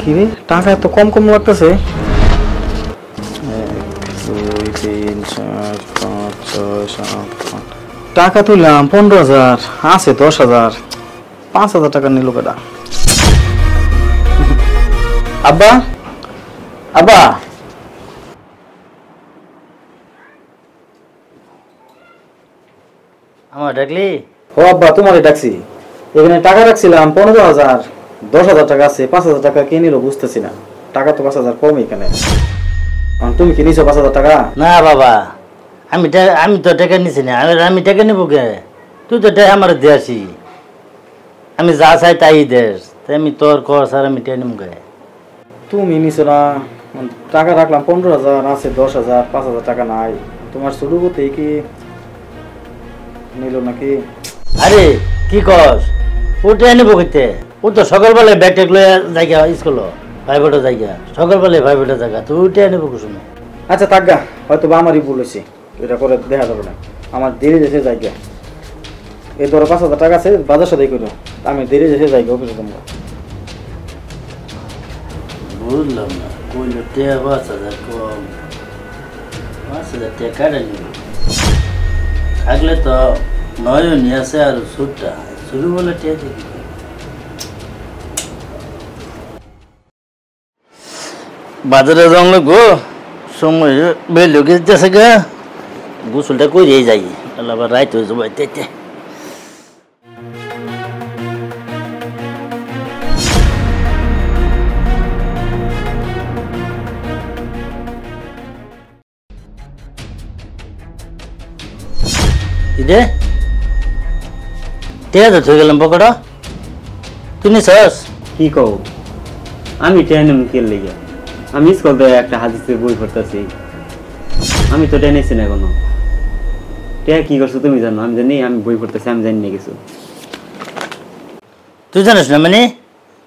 কি রে টাকা এত কম কম লাগতেছে 1 2 3 4 5 6 7 টাকা তুললাম 15,000 আছে 10,000 5,000 টাকা নিল কেডা আব্বা আব্বা আমার ডাকলি ও আব্বা তোমারে ডাকছি এখানে টাকা রাখছিলাম 15,000 10,000 টাকা আছে 5,000 টাকা কে নিল বুঝতেছি না টাকা তো 5,000 কম এখানে তুমি কি নিছো 5,000 টাকা না বাবা আমি তো টাকা নিছি না আমি টাকা নেবো কে তুই তো টাকা আমার দেয়াছি আমি যা চাই তাই দেশ তাই আমি তোর কর স্যার আমি টাকা নেবো কে তুমি নিছো না টাকা রাখলাম 15,000 আছে 10,000 5,000 টাকা নাই তোমার শুরু করতে কি নিল নাকি আরে কি কস ও টাকা নেবো কেতে ও তো সকালবেলায় ব্যাগ ট্যাগ লয়ে জায়গা স্কুল প্রাইভেটে জায়গা সকালবেলায় প্রাইভেটে জায়গা তুই টাকা নেবো কুসুম আচ্ছা তাগা হয়তো বা আমারই ভুল হয়েছে এটা করে দেখা যাবে না আমার দেরি যেতে জায়গা এই ধরো 5,000 টাকা আছে বাজার সাথে করো আমি দেরি যেতে জায়গা অফিসে তোমরা বুঝলাম না কইলো টাকা 5,000 কম 5,000 টাকা কাটে নিব থাকলে তো নয়নি আছে আর সুটটা শুরু বলে টাকা দেখি বাজারে যাওয়া লাগবো সময় বেল গেছে গা গোসলটা করেই যাই আবার রাইত হয়ে যাবো এতে ইদে ঠিক আছে থয়ে গেলাম পকড়া তুই নিছস কি কও আমি ট্রেনে মুখের লেগে আমি স্কুল থেকে একটা হাদিসের বই পড়তেছি আমি তো টেনেছি না এখনো টেয়া কি করছো তুমি জানো আমি জানি আমি বই পড়তেছি আমি জানি না কিছু তুই জানিস না মানে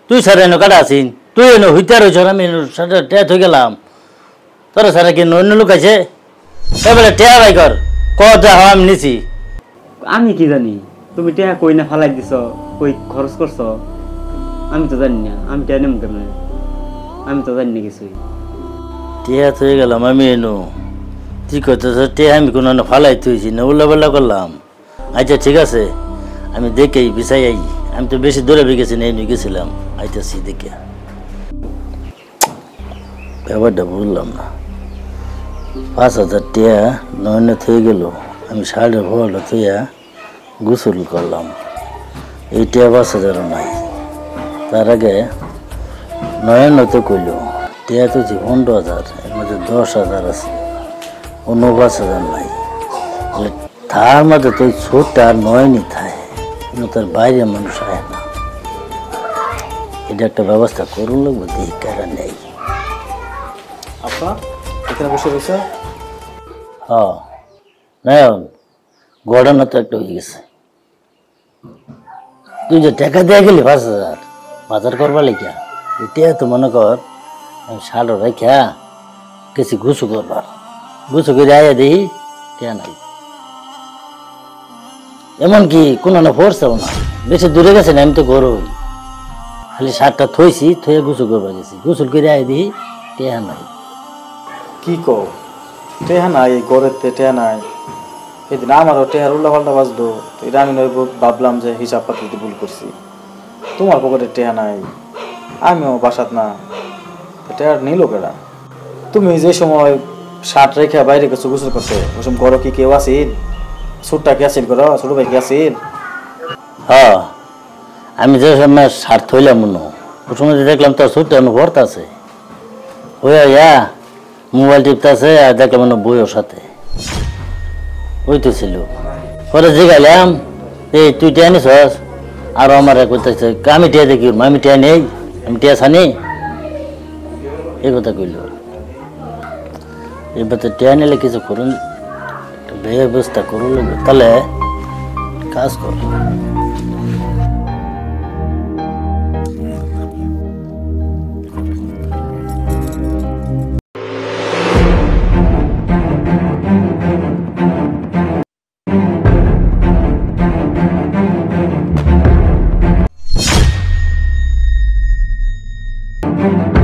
তুই স্যার এনে কাটা আছিস তুই এনে হইতে রয়েছ আমি সাথে টেয়া থই গেলাম তোর স্যারে কি অন্য লোক আছে এবারে টেয়া বাই কর কত আমি নিছি আমি কি জানি তুমি টেয়া কই না ফালাই দিছ কই খরচ করছো আমি তো জানি না আমি টেয়া নেম কেমন আমি তো জানি না কিছুই টেয়া থই গেলাম আমি এনো তুই করতেছ টেয়া আমি কোনো ফালাই থইছি না উল্লাপাল্লা করলাম আচ্ছা ঠিক আছে আমি দেখেই বিছাই আই আমি তো বেশি দূরে গেছি না এমনি গেছিলাম আইতেছি দেখে ব্যাপারটা বুঝলাম না 5,000 টাকা নয়নে থই গেল আমি সাড়ে ভরলো থইয়া গোসল করলাম এই টাকা 5,000 নাই তার আগে নয়ন তো কইল টাকা তো 15,000 এর মধ্যে 10,000 আছে অন্য 5,000 নাই তার মধ্যে তো ছোট আর নয়নই থাকে কিন্তু তার বাইরে মানুষ আয় না এটা একটা ব্যবস্থা করুন লাগবে দেখি কারা নেই আপা এখানে বসে রয়েছে হ্যাঁ নয়ন ঘটনা তো একটা হয়ে গেছে তুই যে টাকা দিয়ে গেলি 5,000 বাজার করবার লেখা এটা তো মনে কর আমি সাড়ে রেখা গেছি গুছু করবার গুছু করে আয়া দেখি টেয়া নাই এমনকি কোনো না পড়ছেও না বেশি দূরে গেছে না আমি তো গরুই খালি শার্টটা থইছি থইয়া গুছু করবার গেছি গুছুল করে আয়া দেখি টেয়া নাই কি কো টেহা নাই গড়ের টেহা নাই এদিন আমারও টেহার উল্লা পাল্টা বাজলো এটা আমি নয় ভাবলাম যে হিসাব পাতিতে ভুল করছি তোমার পকেটে টেহা নাই আমিও বাসাত না টেহার নিল কেডা তুমি যে সময় শার্ট রেখে বাইরে গেছো গোসল করতে ওই সময় ঘর কি কেউ আসিল ছোটটা কে আসিল করো ছোট ভাই কে আসিল হ্যাঁ আমি যে সময় শার্ট থইলাম মনে ওই সময় দেখলাম তোর ছোট্ট ভর্তা আছে ওইয়া মোবাইল টিপতেছে আর দেখলাম মনে বইয়ের সাথে ওই তো ছিল পরে জিগাইলাম এই তুই টিয়া নিছস আর আমার করতেছে আমি টিয়া দেখি আমি টিয়া নেই আমি টিয়া ছানি এই কথা কইল এবার তো টিয়া নিলে কিছু করুন ব্যবস্থা করুন তাহলে কাজ কর Thank you.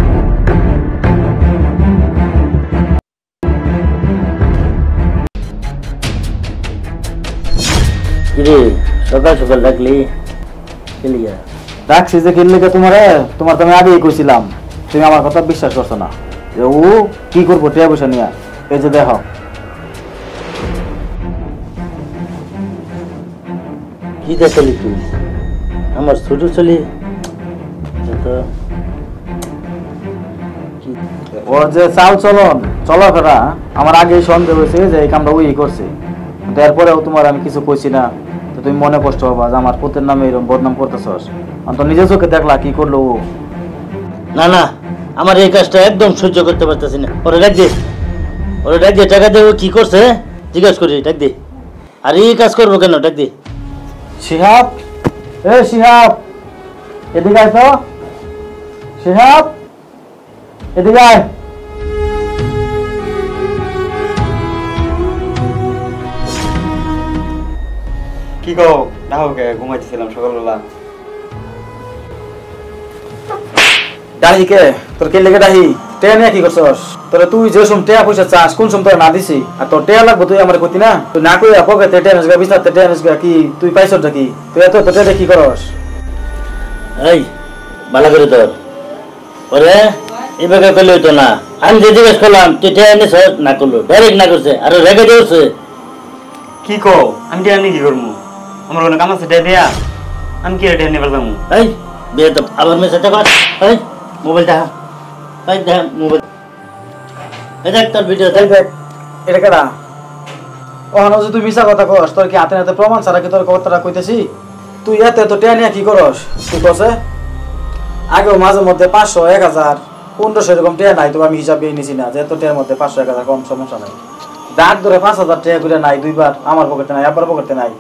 কিরে সকাল সকাল ডাকলি কেলিয়া? ডাকছি যে কিনলে তোমার তো আমি আগেই কইছিলাম, তুমি আমার কথা বিশ্বাস করছো না যে ও কি করবো টিয়া পয়সা নিয়ে। এই যে দেখো কি দেখালি তুই আমার ছোট ছেলে? ও যে চাল চলাফেরা আমার আগেই সন্দেহ হয়েছে যে এই কামটা ওই করছে, কিন্তু এরপরেও তোমার আমি কিছু কইছি না, তো তুমি মনে কষ্ট হবা যে আমার পুতের নামে এরকম বদনাম করতেছস। তো নিজের চোখে দেখলা কি করলো ও। না না, আমার এই কাজটা একদম সহ্য করতে পারতেছি না। ওরে ডাক দে, ওরে ডাক দে, টাকা দে। ও কি করছে জিজ্ঞাসা করি, ডাক দে। আর এই কাজ করবো কেন? ডাক দে। শিহাব, শিহাব এদিকে আয় তো। শিহাব এদিকে আয়। কি কও ডাহোকে? ঘুমাইতেছিলাম সকালবেলা। ডাহি কে তোর কে লেগে ডাহি? টেয়া নিয়ে কি করছস? তোরে তুই যে সম টেয়া পয়সা চাস কোন সম তোর না দিছি, আর তোর টেয়া লাগবো তুই আমার কইতি না? তুই না কইয়া পকেটে টেয়া নিস গা, বিছাতে টেয়া নিস গা, কি তুই পাইছটা কি? তুই এত তো টেয়া কি করস? এই ভালো করে তোর ওরে এভাবে করলে হইতো না। আমি যে জিজ্ঞেস করলাম তুই টেয়া নিস না, করলো ডাইরেক্ট না করছে, আর রেখে দিয়েছে। কি কও? আমি টেয়া নিয়ে কি করবো? আমার কোনো কাম আছে টেয়া দেয়া? আমি কি টেয়া নিয়ে পারলাম? এই বিয়ে তো আবার মেসেজটা কর। এই মোবাইল দেখা, এই দেখ মোবাইল, এই দেখ তোর ভিডিও দেখ। দেখ এটা কেডা? ওখানে যে তুই মিছা কথা কস, তোর কি হাতে নাতে প্রমাণ ছাড়া কি তোর কথাটা কইতেছি? তুই এত তো টেয়া নিয়ে কি করস? তুই কসে আগেও মাঝে মধ্যে 500 1000 1500 এরকম টেয়া নাই, তো আমি হিসাব দিয়ে নিছি না যে এত টেয়ার মধ্যে 500 1000 কম সমস্যা নাই। ডাক ধরে 5000 টাকা করে নাই দুইবার, আমার পকেটে নাই, আবার পকেটে নাই,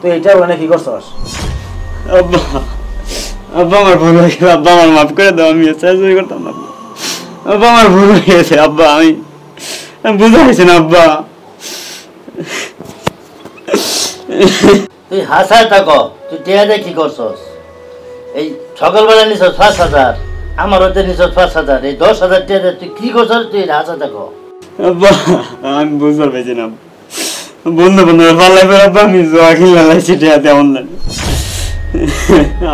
তুই এইটা বলে কি করছস? আব্বা, আব্বা আমার ভুল হয়ে গেছে। আব্বা আমার মাফ করে দাও, আমি চাই করতাম না। আব্বা আমার ভুল হয়ে গেছে। আব্বা আমি বুঝতে পারছি না। আব্বা তুই হাসায় থাকো, তুই টেয়া দিয়ে কি করছস? এই সকালবেলা নিছস 5000, আমার হতে নিছস 5000, এই 10000 টেয়া দিয়ে তুই কি করছস? তুই হাসা থাকো। আব্বা আমি বুঝতে পারছি না। বন্ধু পাল্লাই করে আব্বা আমি জোয়া খেলে লাইছি টেয়াতে অনলাইন।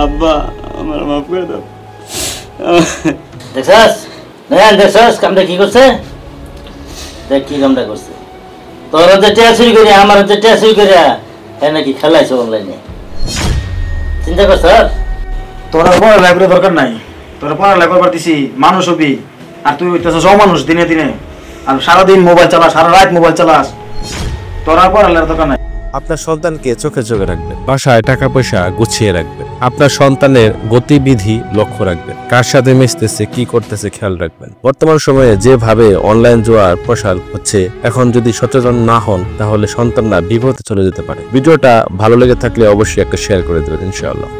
আব্বা আমার মাফ করে দাও। দেখছস দেখছস কামটা কি করছে? দেখ কি কামটা করছে। তোর হতে টেয়া চুরি করে, আমার হতে টেয়া চুরি করে হ্যাঁ নাকি খেলাইছে অনলাইনে। চিন্তা করছ? তোরা পড়ালেখা করে দরকার নাই, তোরা পড়ালেখা করবার দিছি, মানুষ হবি, আর তুই হইতেছস অমানুষ দিনে দিনে, আর সারাদিন মোবাইল চালাস, সারা রাত মোবাইল চালাস, তোরা পড়ালেখার দরকার নাই। আপনার সন্তানকে চোখে চোখে রাখবেন, বাসায় টাকা পয়সা গুছিয়ে রাখবেন, আপনার সন্তানের গতিবিধি লক্ষ্য রাখবেন, কার সাথে মিশতেছে কি করতেছে খেয়াল রাখবেন। বর্তমান সময়ে যেভাবে অনলাইন জুয়ার প্রসার হচ্ছে, এখন যদি সচেতন না হন তাহলে সন্তানরা বিপদে চলে যেতে পারে। ভিডিওটা ভালো লেগে থাকলে অবশ্যই একটা শেয়ার করে দেবেন ইনশাআল্লাহ।